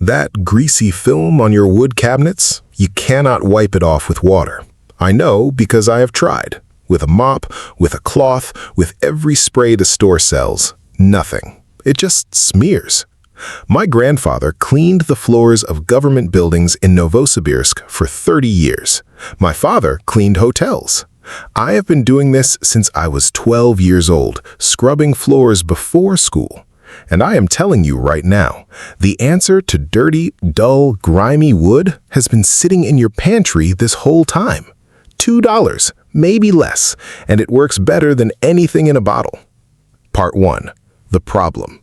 That greasy film on your wood cabinets, you cannot wipe it off with water. I know because I have tried. With a mop, with a cloth, with every spray the store sells. Nothing. It just smears. My grandfather cleaned the floors of government buildings in Novosibirsk for 30 years. My father cleaned hotels. I have been doing this since I was 12 years old, scrubbing floors before school. And I am telling you right now, the answer to dirty, dull, grimy wood has been sitting in your pantry this whole time. $2, maybe less, and it works better than anything in a bottle. Part 1. The problem.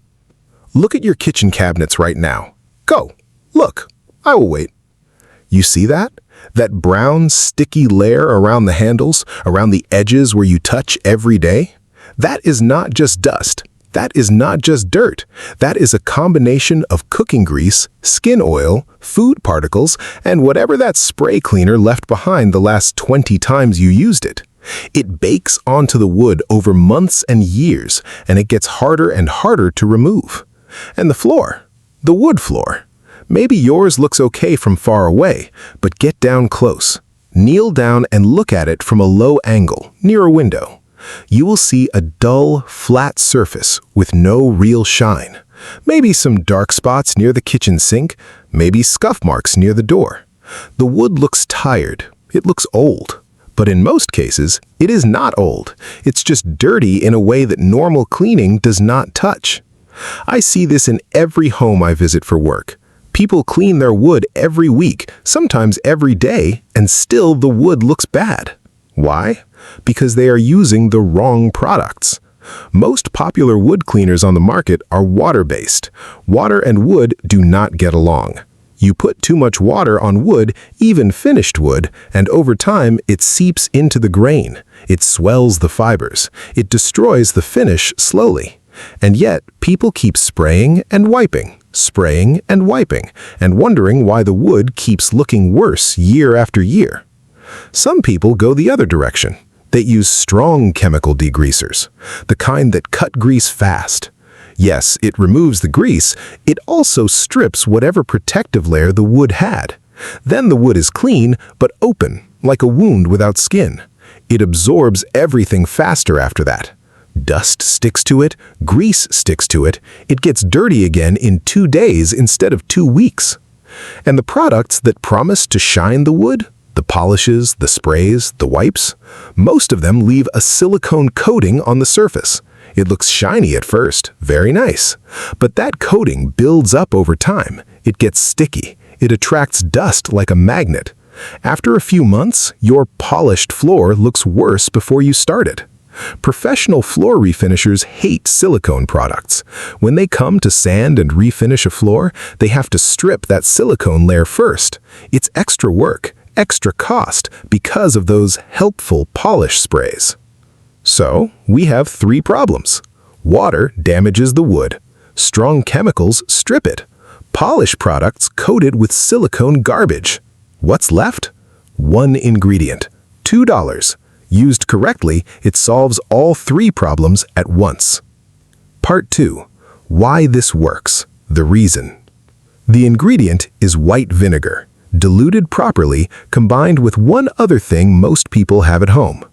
Look at your kitchen cabinets right now. Go. Look. I will wait. You see that? That brown, sticky layer around the handles, around the edges where you touch every day? That is not just dust. That is not just dirt. That is a combination of cooking grease, skin oil, food particles, and whatever that spray cleaner left behind the last 20 times you used it. It bakes onto the wood over months and years, and it gets harder and harder to remove. And the floor, the wood floor. Maybe yours looks okay from far away, but get down close. Kneel down and look at it from a low angle, near a window. You will see a dull, flat surface with no real shine. Maybe some dark spots near the kitchen sink, maybe scuff marks near the door. The wood looks tired. It looks old. But in most cases, it is not old. It's just dirty in a way that normal cleaning does not touch. I see this in every home I visit for work. People clean their wood every week, sometimes every day, and still the wood looks bad. Why? Because they are using the wrong products. Most popular wood cleaners on the market are water-based. Water and wood do not get along. You put too much water on wood, even finished wood, and over time it seeps into the grain. It swells the fibers. It destroys the finish slowly. And yet, people keep spraying and wiping, and wondering why the wood keeps looking worse year after year. Some people go the other direction. They use strong chemical degreasers, the kind that cut grease fast. Yes, it removes the grease, it also strips whatever protective layer the wood had. Then the wood is clean, but open, like a wound without skin. It absorbs everything faster after that. Dust sticks to it, grease sticks to it, it gets dirty again in 2 days instead of 2 weeks. And the products that promise to shine the wood, the polishes, the sprays, the wipes, most of them leave a silicone coating on the surface. It looks shiny at first, very nice. But that coating builds up over time. It gets sticky. It attracts dust like a magnet. After a few months, your polished floor looks worse before you started. Professional floor refinishers hate silicone products. When they come to sand and refinish a floor, they have to strip that silicone layer first. It's extra work, extra cost because of those helpful polish sprays. So, we have 3 problems. Water damages the wood. Strong chemicals strip it. Polish products coated with silicone garbage. What's left? 1 ingredient. $2. Used correctly, it solves all 3 problems at once. Part 2. Why this works. The reason. The ingredient is white vinegar, diluted properly, combined with one other thing most people have at home.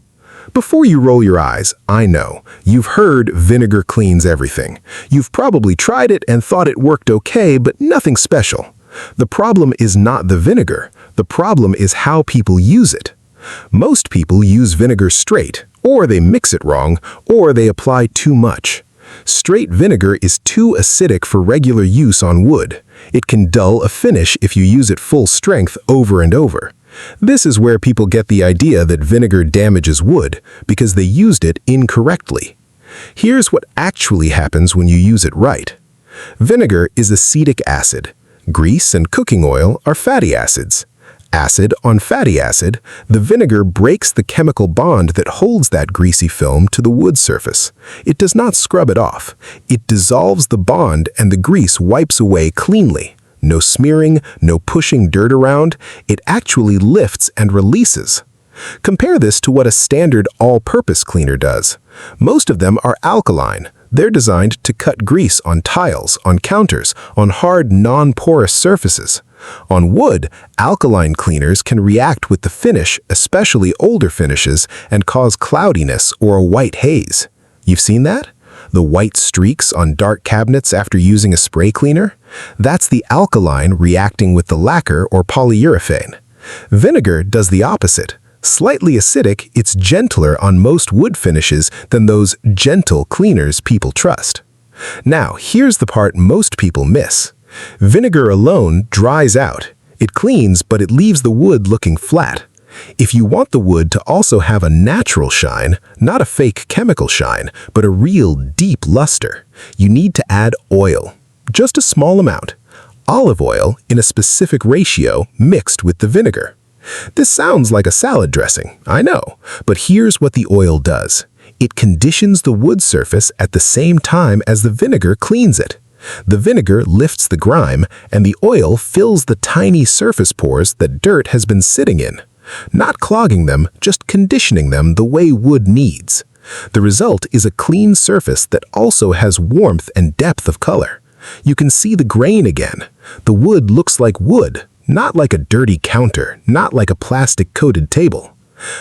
Before you roll your eyes, I know, you've heard vinegar cleans everything. You've probably tried it and thought it worked okay, but nothing special. The problem is not the vinegar. The problem is how people use it. Most people use vinegar straight, or they mix it wrong, or they apply too much. Straight vinegar is too acidic for regular use on wood. It can dull a finish if you use it full strength over and over. This is where people get the idea that vinegar damages wood, because they used it incorrectly. Here's what actually happens when you use it right. Vinegar is acetic acid. Grease and cooking oil are fatty acids. Acid on fatty acid, the vinegar breaks the chemical bond that holds that greasy film to the wood surface. It does not scrub it off. It dissolves the bond and the grease wipes away cleanly. No smearing, no pushing dirt around. It actually lifts and releases. Compare this to what a standard all-purpose cleaner does. Most of them are alkaline. They're designed to cut grease on tiles, on counters, on hard, non-porous surfaces. On wood, alkaline cleaners can react with the finish, especially older finishes, and cause cloudiness or a white haze. You've seen that? The white streaks on dark cabinets after using a spray cleaner? That's the alkaline reacting with the lacquer or polyurethane. Vinegar does the opposite. Slightly acidic, it's gentler on most wood finishes than those gentle cleaners people trust. Now, here's the part most people miss. Vinegar alone dries out. It cleans, but it leaves the wood looking flat. If you want the wood to also have a natural shine, not a fake chemical shine, but a real deep luster, you need to add oil. Just a small amount. Olive oil in a specific ratio mixed with the vinegar. This sounds like a salad dressing, I know, but here's what the oil does. It conditions the wood surface at the same time as the vinegar cleans it. The vinegar lifts the grime, and the oil fills the tiny surface pores that dirt has been sitting in. Not clogging them, just conditioning them the way wood needs. The result is a clean surface that also has warmth and depth of color. You can see the grain again. The wood looks like wood, not like a dirty counter, not like a plastic-coated table.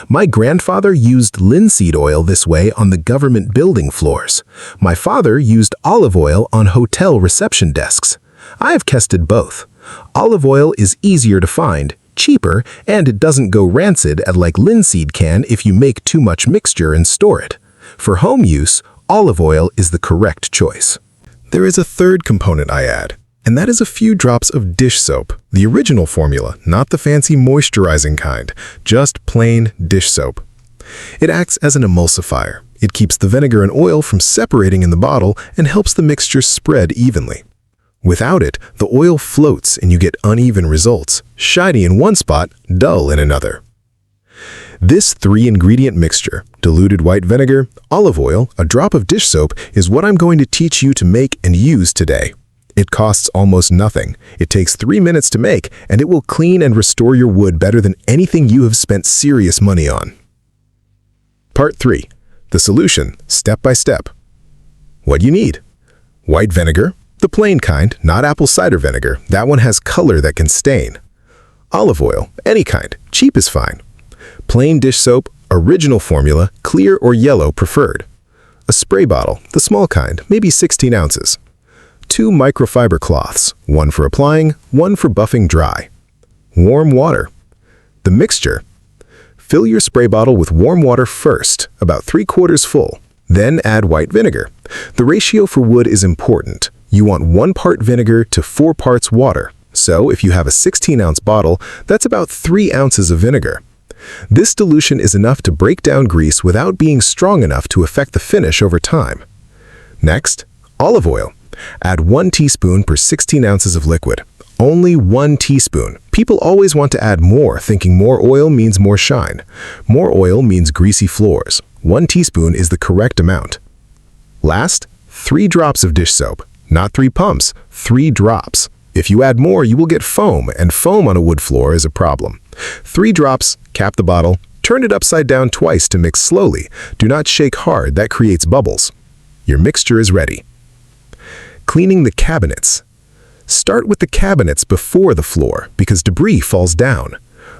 My grandfather used linseed oil this way on the government building floors. My father used olive oil on hotel reception desks. I have tested both. Olive oil is easier to find, cheaper, and it doesn't go rancid like linseed can if you make too much mixture and store it. For home use, olive oil is the correct choice. There is a third component I add, and that is a few drops of dish soap, the original formula, not the fancy moisturizing kind, just plain dish soap. It acts as an emulsifier. It keeps the vinegar and oil from separating in the bottle and helps the mixture spread evenly. Without it, the oil floats and you get uneven results, shiny in one spot, dull in another. This 3-ingredient mixture, diluted white vinegar, olive oil, a drop of dish soap, is what I'm going to teach you to make and use today. It costs almost nothing. It takes 3 minutes to make, and it will clean and restore your wood better than anything you have spent serious money on. Part 3. The solution, step by step. What you need. White vinegar, the plain kind, not apple cider vinegar. That one has color that can stain. Olive oil, any kind, cheap is fine. Plain dish soap, original formula, clear or yellow preferred. A spray bottle, the small kind, maybe 16 ounces. 2 microfiber cloths, one for applying, one for buffing dry. Warm water. The mixture. Fill your spray bottle with warm water first, about 3/4 full. Then add white vinegar. The ratio for wood is important. You want 1 part vinegar to 4 parts water. So if you have a 16-ounce bottle, that's about 3 ounces of vinegar. This dilution is enough to break down grease without being strong enough to affect the finish over time. Next, olive oil. Add 1 teaspoon per 16 ounces of liquid. Only 1 teaspoon. People always want to add more, thinking more oil means more shine. More oil means greasy floors. 1 teaspoon is the correct amount. Last, 3 drops of dish soap. Not 3 pumps, 3 drops. If you add more, you will get foam, and foam on a wood floor is a problem. 3 drops, cap the bottle, turn it upside down twice to mix slowly. Do not shake hard, that creates bubbles. Your mixture is ready. Cleaning the cabinets. Start with the cabinets before the floor because debris falls down.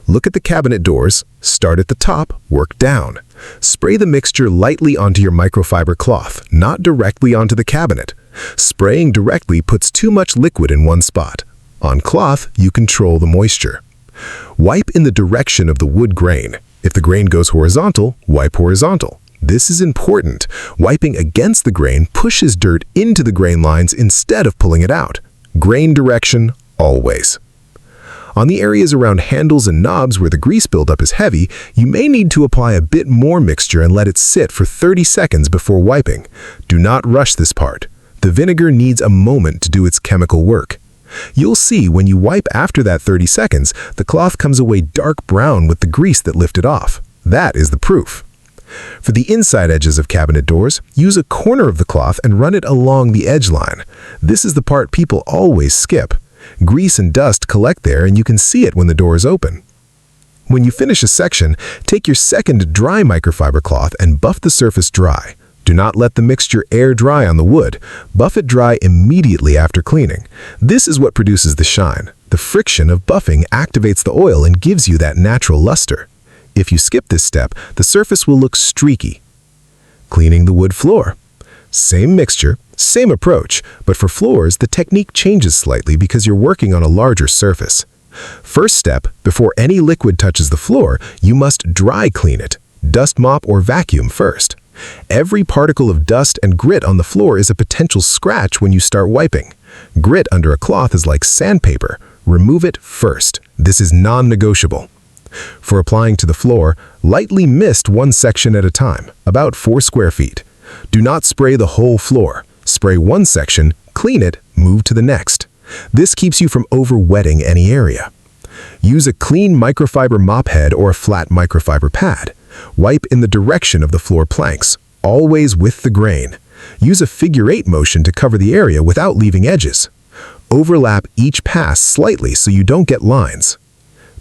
Look at the cabinet doors, start at the top, work down. Spray the mixture lightly onto your microfiber cloth, not directly onto the cabinet. Spraying directly puts too much liquid in one spot. On cloth, you control the moisture. Wipe in the direction of the wood grain. If the grain goes horizontal, wipe horizontal. This is important. Wiping against the grain pushes dirt into the grain lines instead of pulling it out. Grain direction, always. On the areas around handles and knobs where the grease buildup is heavy, you may need to apply a bit more mixture and let it sit for 30 seconds before wiping. Do not rush this part. The vinegar needs a moment to do its chemical work. You'll see when you wipe after that 30 seconds, the cloth comes away dark brown with the grease that lifted off. That is the proof. For the inside edges of cabinet doors, use a corner of the cloth and run it along the edge line. This is the part people always skip. Grease and dust collect there and you can see it when the door is open. When you finish a section, take your second dry microfiber cloth and buff the surface dry. Do not let the mixture air dry on the wood. Buff it dry immediately after cleaning. This is what produces the shine. The friction of buffing activates the oil and gives you that natural luster. If you skip this step, the surface will look streaky. Cleaning the wood floor. Same mixture, same approach, but for floors, the technique changes slightly because you're working on a larger surface. First step, before any liquid touches the floor, you must dry clean it. Dust mop or vacuum first. Every particle of dust and grit on the floor is a potential scratch when you start wiping. Grit under a cloth is like sandpaper. Remove it first. This is non-negotiable. For applying to the floor, lightly mist one section at a time, about 4 square feet. Do not spray the whole floor. Spray one section, clean it, move to the next. This keeps you from over-wetting any area. Use a clean microfiber mop head or a flat microfiber pad. Wipe in the direction of the floor planks, always with the grain. Use a figure-8 motion to cover the area without leaving edges. Overlap each pass slightly so you don't get lines.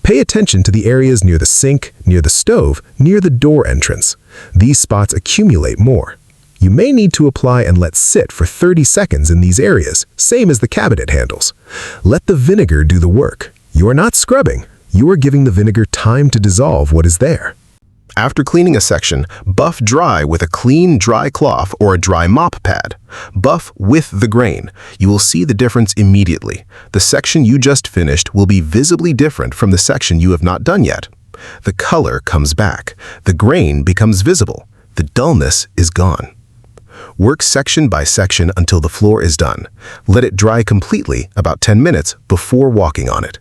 Pay attention to the areas near the sink, near the stove, near the door entrance. These spots accumulate more. You may need to apply and let sit for 30 seconds in these areas, same as the cabinet handles. Let the vinegar do the work. You are not scrubbing. You are giving the vinegar time to dissolve what is there. After cleaning a section, buff dry with a clean, dry cloth or a dry mop pad. Buff with the grain. You will see the difference immediately. The section you just finished will be visibly different from the section you have not done yet. The color comes back. The grain becomes visible. The dullness is gone. Work section by section until the floor is done. Let it dry completely, about 10 minutes, before walking on it.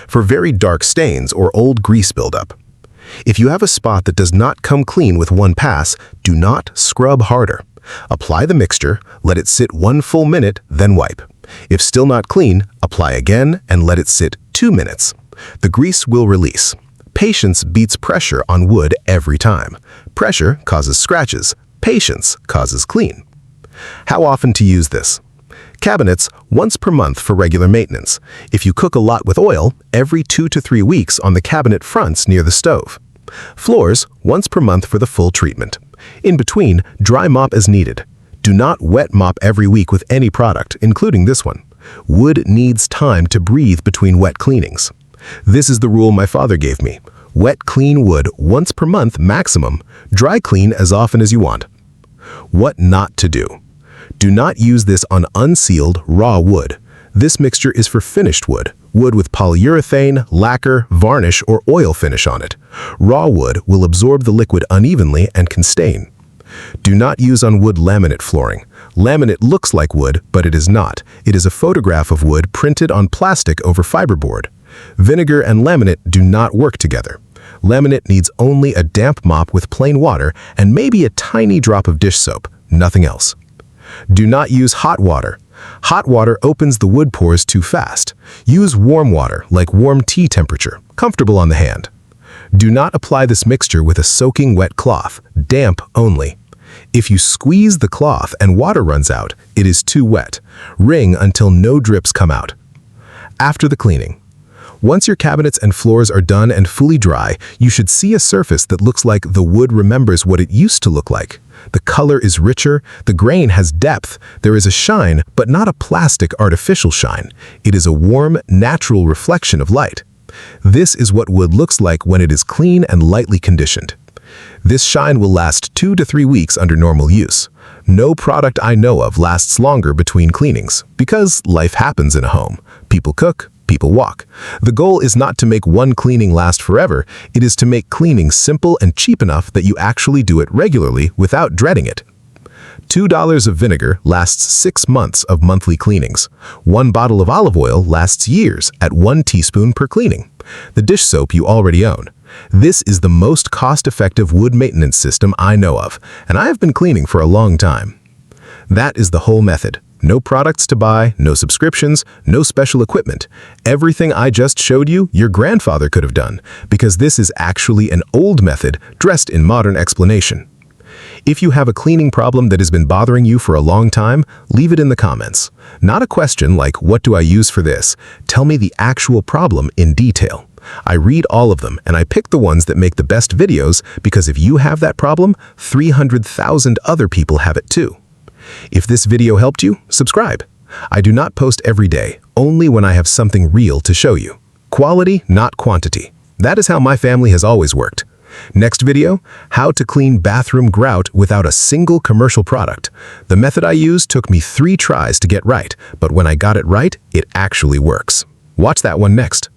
For very dark stains or old grease buildup. If you have a spot that does not come clean with one pass, do not scrub harder. Apply the mixture, let it sit 1 full minute, then wipe. If still not clean, apply again and let it sit 2 minutes. The grease will release. Patience beats pressure on wood every time. Pressure causes scratches. Patience causes clean. How often to use this? Cabinets, once per month for regular maintenance. If you cook a lot with oil, every 2 to 3 weeks on the cabinet fronts near the stove. Floors, once per month for the full treatment. In between, dry mop as needed. Do not wet mop every week with any product, including this one. Wood needs time to breathe between wet cleanings. This is the rule my father gave me. Wet clean wood once per month maximum. Dry clean as often as you want. What not to do. Do not use this on unsealed, raw wood. This mixture is for finished wood, wood with polyurethane, lacquer, varnish, or oil finish on it. Raw wood will absorb the liquid unevenly and can stain. Do not use on wood laminate flooring. Laminate looks like wood, but it is not. It is a photograph of wood printed on plastic over fiberboard. Vinegar and laminate do not work together. Laminate needs only a damp mop with plain water and maybe a tiny drop of dish soap, nothing else. Do not use hot water. Hot water opens the wood pores too fast. Use warm water, like warm tea temperature, comfortable on the hand. Do not apply this mixture with a soaking wet cloth, damp only. If you squeeze the cloth and water runs out, it is too wet. Wring until no drips come out. After the cleaning. Once your cabinets and floors are done and fully dry, you should see a surface that looks like the wood remembers what it used to look like. The color is richer, the grain has depth, there is a shine, but not a plastic artificial shine. It is a warm, natural reflection of light. This is what wood looks like when it is clean and lightly conditioned. This shine will last 2 to 3 weeks under normal use. No product I know of lasts longer between cleanings, because life happens in a home. People cook, people walk. The goal is not to make one cleaning last forever, it is to make cleaning simple and cheap enough that you actually do it regularly without dreading it. $2 of vinegar lasts 6 months of monthly cleanings. 1 bottle of olive oil lasts years at 1 teaspoon per cleaning. The dish soap you already own. This is the most cost-effective wood maintenance system I know of, and I have been cleaning for a long time. That is the whole method. No products to buy, no subscriptions, no special equipment. Everything I just showed you, your grandfather could have done, because this is actually an old method dressed in modern explanation. If you have a cleaning problem that has been bothering you for a long time, leave it in the comments. Not a question like, what do I use for this? Tell me the actual problem in detail. I read all of them and I pick the ones that make the best videos because if you have that problem, 300,000 other people have it too. If this video helped you, subscribe. I do not post every day, only when I have something real to show you. Quality, not quantity. That is how my family has always worked. Next video, how to clean bathroom grout without a single commercial product. The method I used took me 3 tries to get right, but when I got it right, it actually works. Watch that one next.